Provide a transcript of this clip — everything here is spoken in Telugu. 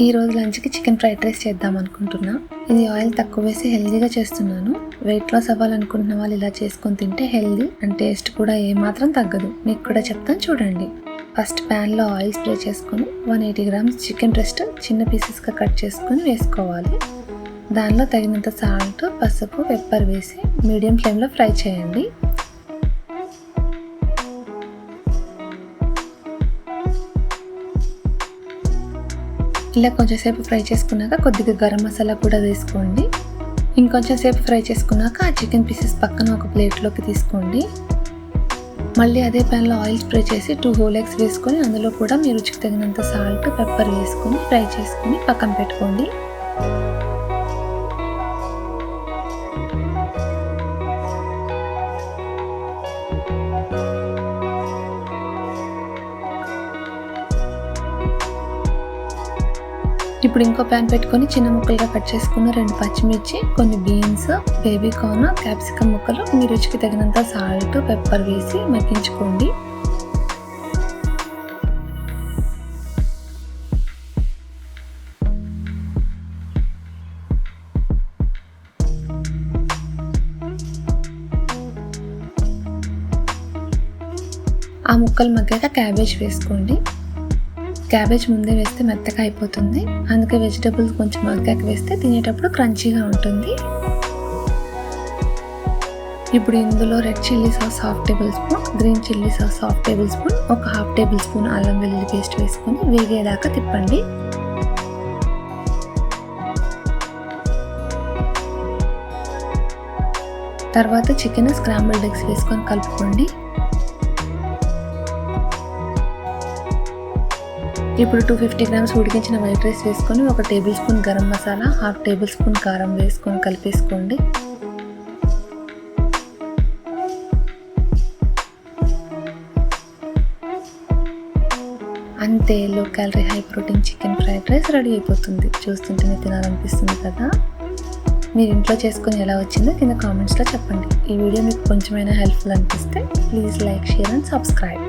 ఈరోజు లంచ్కి చికెన్ ఫ్రైడ్ రైస్ చేద్దాం అనుకుంటున్నా. ఇది ఆయిల్ తక్కువ వేసి హెల్దీగా చేస్తున్నాను. వెయిట్ లాస్ అవ్వాలనుకుంటున్న వాళ్ళు ఇలా చేసుకొని తింటే హెల్దీ అండ్ టేస్ట్ కూడా ఏమాత్రం తగ్గదు. మీకు కూడా చెప్తాను చూడండి. ఫస్ట్ ప్యాన్లో ఆయిల్ స్ప్రే చేసుకొని 180 గ్రామ్స్ చికెన్ బ్రెస్ట్ చిన్న పీసెస్గా కట్ చేసుకొని వేసుకోవాలి. దానిలో తగినంత సాల్ట్, పసుపు, పెప్పర్ వేసి మీడియం ఫ్లేమ్లో ఫ్రై చేయండి. ఇలా కొంచెం సేపు ఫ్రై చేసుకున్నాక కొద్దిగా గరం మసాలా కూడా వేసుకోండి. ఇంకొంచెం సేపు ఫ్రై చేసుకున్నాక ఆ చికెన్ పీసెస్ పక్కన ఒక ప్లేట్లోకి తీసుకోండి. మళ్ళీ అదే ప్యాన్లో ఆయిల్ స్ప్రే చేసి 2 హోల్ ఎగ్స్ వేసుకొని అందులో కూడా మీ రుచికి తగినంత సాల్ట్, పెప్పర్ వేసుకొని ఫ్రై చేసుకొని పక్కన పెట్టుకోండి. ఇప్పుడు ఇంకో ప్యాన్ పెట్టుకొని చిన్న ముక్కలుగా కట్ చేసుకున్న 2 పచ్చిమిర్చి, కొన్ని బీన్స్, బేబీ కార్న్, క్యాప్సికమ్ ముక్కలు మీ రుచికి తగినంత సాల్ట్, పెప్పర్ వేసి మగ్గించుకోండి. ఆ ముక్కలు మగ్గాక క్యాబేజ్ వేసుకోండి. క్యాబేజ్ ముందే వేస్తే మెత్తగా అయిపోతుంది, అందుకే వెజిటబుల్స్ కొంచెం మగ్గాక వేస్తే తినేటప్పుడు క్రంచీగా ఉంటుంది. ఇప్పుడు ఇందులో red chilli sauce 1/2 table spoon, green chilli sauce 1/2 table spoon, 1/2 table spoon అల్లం వెల్లుల్లి పేస్ట్ వేసుకొని వేగేదాకా తిప్పండి. తర్వాత చికెన్ స్క్రాంబుల్డ్ ఎగ్స్ వేసుకొని కలుపుకోండి. ఇప్పుడు 250 గ్రామ్స్ ఉడికించిన వైట్ రైస్ వేసుకొని 1 table spoon garam masala, 1/2 table spoon కారం వేసుకొని కలిపేసుకోండి. అంతే, low calorie high protein chicken fried rice ready అయిపోతుంది. చూస్తుంటేనే తినాలనిపిస్తుంది కదా. మీరు ఇంట్లో చేసుకొని ఎలా వచ్చిందో కింద కామెంట్స్లో చెప్పండి. ఈ వీడియో మీకు కొంచెమైనా హెల్ప్ఫుల్ అనిపిస్తే please like, share and subscribe.